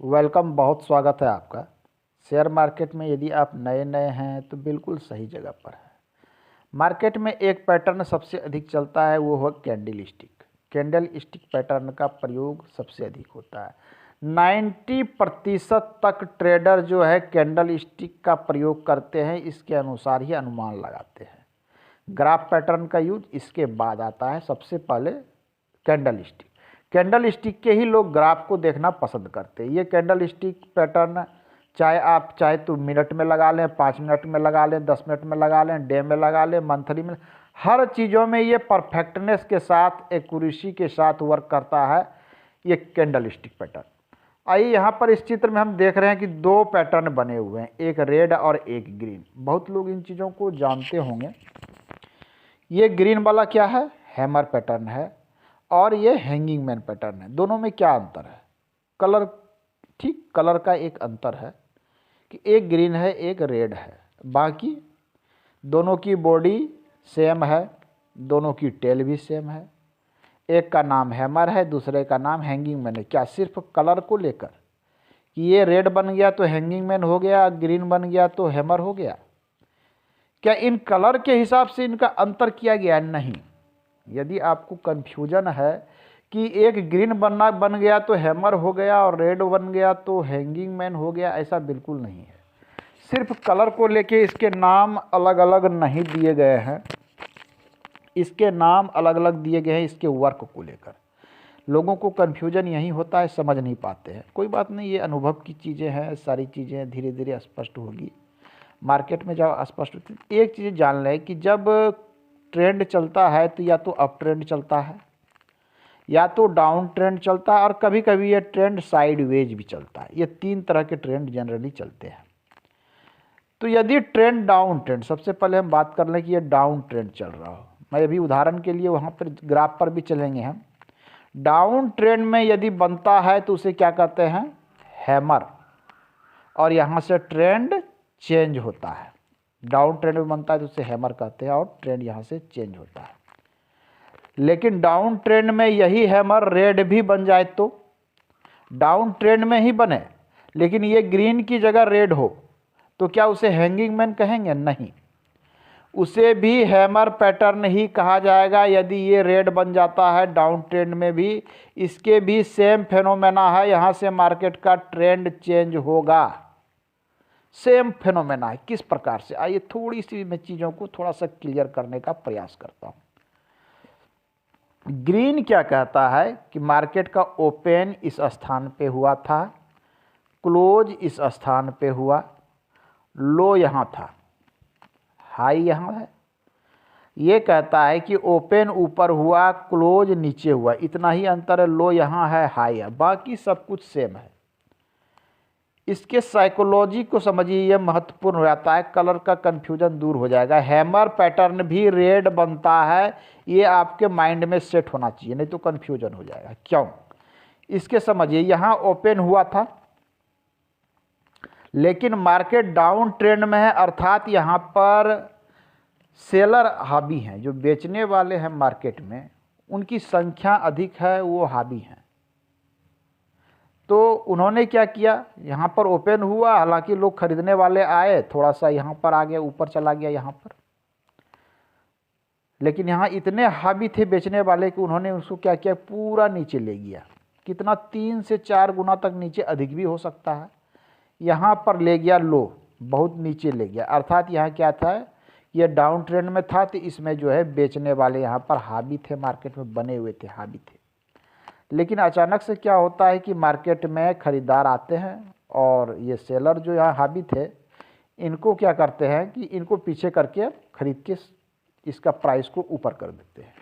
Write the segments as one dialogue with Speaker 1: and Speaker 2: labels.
Speaker 1: Welcome, बहुत स्वागत है आपका। शेयर मार्केट में यदि आप नए नए हैं तो बिल्कुल सही जगह पर है। मार्केट में एक पैटर्न सबसे अधिक चलता है, वो है candle stick. Candle stick pattern का प्रयोग सबसे अधिक होता है। 90% तक ट्रेडर जो है कैंडल स्टिक का प्रयोग करते हैं, इसके अनुसार ही अनुमान लगाते हैं। ग्राफ पैटर्न का यूज इसके बाद आता है। सबसे पहले कैंडल स्टिक के ही लोग ग्राफ को देखना पसंद करते हैं। ये कैंडल स्टिक पैटर्न चाहे तो मिनट में लगा लें, 5 मिनट में लगा लें, 10 मिनट में लगा लें, डे में लगा लें, मंथली में, हर चीज़ों में ये परफेक्टनेस के साथ, एक्यूरेसी के साथ वर्क करता है ये कैंडल स्टिक पैटर्न। आइए यहाँ पर इस चित्र में हम देख रहे हैं कि दो पैटर्न बने हुए हैं, एक रेड और एक ग्रीन। बहुत लोग इन चीज़ों को जानते होंगे। ये ग्रीन वाला क्या है? हैमर पैटर्न है, और ये हैंगिंग मैन पैटर्न है। दोनों में क्या अंतर है? कलर, ठीक, कलर का एक अंतर है कि एक ग्रीन है, एक रेड है। बाकी दोनों की बॉडी सेम है, दोनों की टेल भी सेम है। एक का नाम हैमर है, दूसरे का नाम हैंगिंग मैन है। क्या सिर्फ कलर को लेकर कि ये रेड बन गया तो हैंगिंग मैन हो गया, ग्रीन बन गया तो हैमर हो गया? क्या इन कलर के हिसाब से इनका अंतर किया गया? नहीं। यदि आपको कन्फ्यूजन है कि एक ग्रीन बन गया तो हैमर हो गया और रेड बन गया तो हैंगिंग मैन हो गया, ऐसा बिल्कुल नहीं है। सिर्फ कलर को लेके इसके नाम अलग अलग नहीं दिए गए हैं, इसके नाम अलग अलग दिए गए हैं इसके वर्क को लेकर। लोगों को कन्फ्यूजन यही होता है, समझ नहीं पाते हैं। कोई बात नहीं, ये अनुभव की चीज़ें हैं, सारी चीज़ें धीरे धीरे स्पष्ट होगी। मार्केट में जब स्पष्ट होती है, एक चीज़ जान लें कि जब ट्रेंड चलता है तो या तो अप ट्रेंड चलता है, या तो डाउन ट्रेंड चलता है, और कभी कभी ये ट्रेंड साइडवेज भी चलता है। ये 3 तरह के ट्रेंड जनरली चलते हैं। तो यदि ट्रेंड डाउन ट्रेंड, सबसे पहले हम बात कर लें कि ये डाउन ट्रेंड चल रहा हो। मैं अभी उदाहरण के लिए वहाँ पर ग्राफ पर भी चलेंगे हम। डाउन ट्रेंड में यदि बनता है तो उसे क्या कहते हैं? हैमर। और यहाँ से ट्रेंड चेंज होता है। डाउन ट्रेंड में बनता है तो उसे हैमर कहते हैं, और ट्रेंड यहाँ से चेंज होता है। लेकिन डाउन ट्रेंड में यही हैमर रेड भी बन जाए तो, डाउन ट्रेंड में ही बने लेकिन ये ग्रीन की जगह रेड हो, तो क्या उसे हैंगिंग मैन कहेंगे? नहीं, उसे भी हैमर पैटर्न ही कहा जाएगा। यदि ये रेड बन जाता है डाउन ट्रेंड में भी, इसके भी सेम फेनोमेना है, यहाँ से मार्केट का ट्रेंड चेंज होगा। सेम फेनोमेना है। किस प्रकार से? आइए थोड़ी सी मैं चीज़ों को थोड़ा सा क्लियर करने का प्रयास करता हूँ। ग्रीन क्या कहता है कि मार्केट का ओपन इस स्थान पे हुआ था, क्लोज इस स्थान पे हुआ, लो यहाँ था, हाई यहाँ है। ये कहता है कि ओपन ऊपर हुआ, क्लोज नीचे हुआ, इतना ही अंतर है। लो यहाँ है, हाई है, बाकी सब कुछ सेम है। इसके साइकोलॉजी को समझिए, यह महत्वपूर्ण हो जाता है। कलर का कन्फ्यूजन दूर हो जाएगा। हैमर पैटर्न भी रेड बनता है, ये आपके माइंड में सेट होना चाहिए, नहीं तो कन्फ्यूजन हो जाएगा। क्यों? इसके समझिए, यहाँ ओपन हुआ था लेकिन मार्केट डाउन ट्रेंड में है, अर्थात यहाँ पर सेलर हावी हैं। जो बेचने वाले हैं मार्केट में, उनकी संख्या अधिक है, वो हावी हैं। तो उन्होंने क्या किया, यहाँ पर ओपन हुआ, हालांकि लोग खरीदने वाले आए, थोड़ा सा यहाँ पर आ गया, ऊपर चला गया यहाँ पर, लेकिन यहाँ इतने हावी थे बेचने वाले कि उन्होंने उसको क्या किया, पूरा नीचे ले गया। कितना? 3 से 4 गुना तक नीचे, अधिक भी हो सकता है। यहाँ पर ले गया लो, बहुत नीचे ले गया। अर्थात यहाँ क्या था, ये डाउन ट्रेंड में था, तो इसमें जो है बेचने वाले यहाँ पर हावी थे, मार्केट में बने हुए थे, हावी थे। लेकिन अचानक से क्या होता है कि मार्केट में खरीदार आते हैं, और ये सेलर जो यहाँ हावी थे, इनको क्या करते हैं कि इनको पीछे करके खरीद के इसका प्राइस को ऊपर कर देते हैं।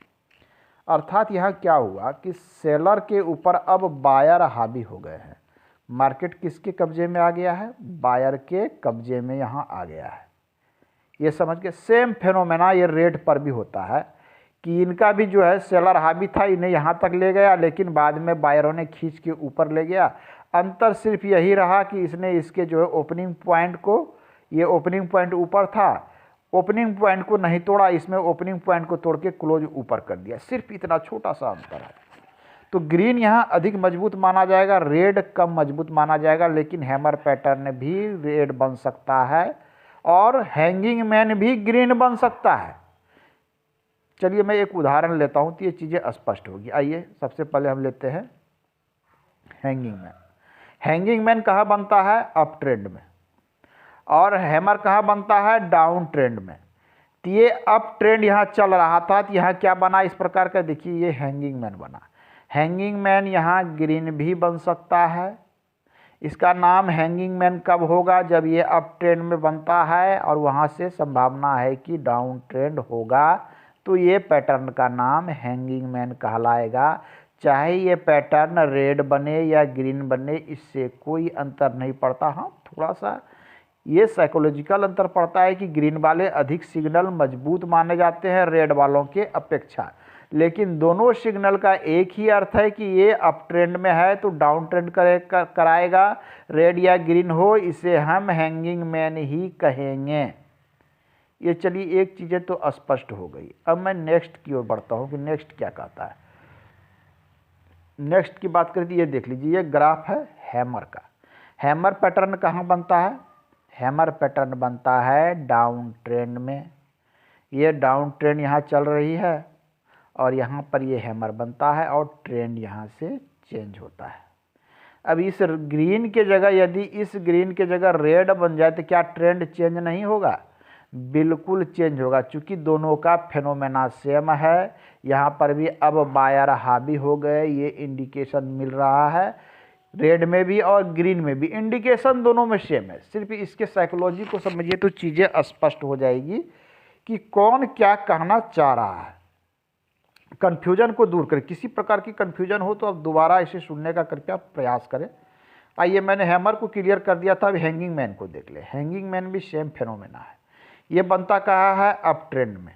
Speaker 1: अर्थात यहाँ क्या हुआ कि सेलर के ऊपर अब बायर हावी हो गए हैं। मार्केट किसके कब्जे में आ गया है? बायर के कब्जे में यहाँ आ गया है। ये समझ के सेम फेनोमेना ये रेट पर भी होता है कि इनका भी जो है सेलर हावी था, इन्हें यहाँ तक ले गया, लेकिन बाद में बायरों ने खींच के ऊपर ले गया। अंतर सिर्फ यही रहा कि इसने इसके जो है ओपनिंग पॉइंट को, ये ओपनिंग पॉइंट ऊपर था, ओपनिंग पॉइंट को नहीं तोड़ा, इसमें ओपनिंग पॉइंट को तोड़ के क्लोज ऊपर कर दिया। सिर्फ इतना छोटा सा अंतर है। तो ग्रीन यहाँ अधिक मजबूत माना जाएगा, रेड कम मजबूत माना जाएगा, लेकिन हैमर पैटर्न भी रेड बन सकता है और हैंगिंग मैन भी ग्रीन बन सकता है। चलिए मैं एक उदाहरण लेता हूँ तो ये चीज़ें स्पष्ट होगी। आइए सबसे पहले हम लेते हैं हैंगिंग मैन। हैंगिंग मैन कहाँ बनता है? अप ट्रेंड में। और हैमर कहाँ बनता है? डाउन ट्रेंड में। तो ये अप ट्रेंड यहाँ चल रहा था तो यहाँ क्या बना इस प्रकार का, देखिए ये हैंगिंग मैन बना। हैंगिंग मैन यहाँ ग्रीन भी बन सकता है। इसका नाम हैंगिंग मैन कब होगा? जब ये अप ट्रेंड में बनता है और वहाँ से संभावना है कि डाउन ट्रेंड होगा, तो ये पैटर्न का नाम हैंगिंग मैन कहलाएगा। चाहे ये पैटर्न रेड बने या ग्रीन बने, इससे कोई अंतर नहीं पड़ता। हाँ, थोड़ा सा ये साइकोलॉजिकल अंतर पड़ता है कि ग्रीन वाले अधिक सिग्नल मजबूत माने जाते हैं रेड वालों के अपेक्षा, लेकिन दोनों सिग्नल का एक ही अर्थ है कि ये अप ट्रेंड में है तो डाउन ट्रेंड कराएगा, रेड या ग्रीन हो, इसे हम हैंगिंग मैन ही कहेंगे। ये चलिए एक चीज़ें तो स्पष्ट हो गई। अब मैं नेक्स्ट की ओर बढ़ता हूँ कि नेक्स्ट क्या कहता है। नेक्स्ट की बात करें तो ये देख लीजिए, ये ग्राफ है हैमर का। हैमर पैटर्न कहाँ बनता है? हैमर पैटर्न बनता है डाउन ट्रेंड में। ये डाउन ट्रेंड यहाँ चल रही है और यहाँ पर ये हैमर बनता है और ट्रेंड यहाँ से चेंज होता है। अब इस ग्रीन के जगह यदि इस ग्रीन के जगह रेड बन जाए तो क्या ट्रेंड चेंज नहीं होगा? बिल्कुल चेंज होगा, क्योंकि दोनों का फेनोमेना सेम है। यहाँ पर भी अब बायर हावी हो गए, ये इंडिकेशन मिल रहा है। रेड में भी और ग्रीन में भी इंडिकेशन दोनों में सेम है। सिर्फ इसके साइकोलॉजी को समझिए तो चीज़ें स्पष्ट हो जाएगी कि कौन क्या कहना चाह रहा है। कन्फ्यूजन को दूर करें, किसी प्रकार की कन्फ्यूजन हो तो अब दोबारा इसे सुनने का कृपया प्रयास करें। आइए मैंने हैमर को क्लियर कर दिया था, अब हैंगिंग मैन को देख ले। हैंगिंग मैन भी सेम फेनोमेना है। ये बनता कहाँ है? अप ट्रेंड में,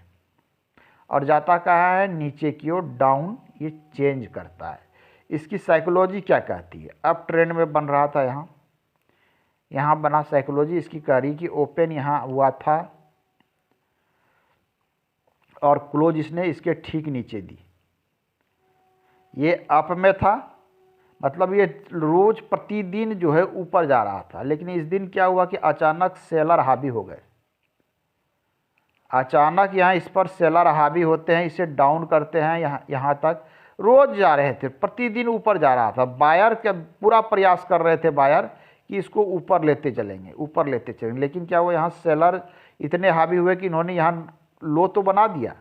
Speaker 1: और जाता कहाँ है? नीचे की ओर डाउन। ये चेंज करता है। इसकी साइकोलॉजी क्या कहती है? अप ट्रेंड में बन रहा था, यहाँ बना। साइकोलॉजी इसकी कह रही कि ओपन यहाँ हुआ था और क्लोज इसने इसके ठीक नीचे दी। ये अप में था, मतलब ये रोज प्रतिदिन जो है ऊपर जा रहा था, लेकिन इस दिन क्या हुआ कि अचानक सेलर हावी हो गए। अचानक यहाँ इस पर सेलर हावी होते हैं, इसे डाउन करते हैं। यहाँ तक रोज जा रहे थे, प्रतिदिन ऊपर जा रहा था। बायर क्या पूरा प्रयास कर रहे थे बायर कि इसको ऊपर लेते चलेंगे, ऊपर लेते चलेंगे, लेकिन क्या वो यहाँ सेलर इतने हावी हुए कि इन्होंने यहाँ लो तो बना दिया,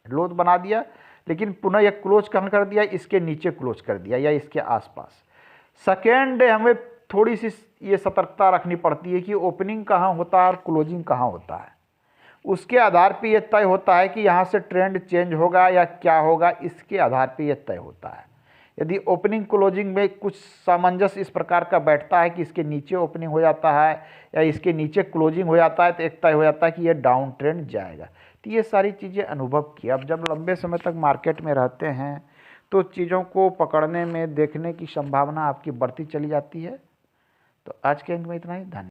Speaker 1: लो तो बना दिया, लेकिन पुनः यह क्लोज कहाँ कर दिया? इसके नीचे क्लोज कर दिया या इसके आसपास। सेकेंड डे हमें थोड़ी सी ये सतर्कता रखनी पड़ती है कि ओपनिंग कहाँ होता है और क्लोजिंग कहाँ होता है। उसके आधार पे ये तय होता है कि यहाँ से ट्रेंड चेंज होगा या क्या होगा, इसके आधार पे ये तय होता है। यदि ओपनिंग क्लोजिंग में कुछ सामंजस्य इस प्रकार का बैठता है कि इसके नीचे ओपनिंग हो जाता है या इसके नीचे क्लोजिंग हो जाता है, तो एक तय हो जाता है कि ये डाउन ट्रेंड जाएगा। तो ये सारी चीज़ें अनुभव की। अब जब लंबे समय तक मार्केट में रहते हैं तो चीज़ों को पकड़ने में, देखने की संभावना आपकी बढ़ती चली जाती है। तो आज के अंक में इतना ही। धन्यवाद।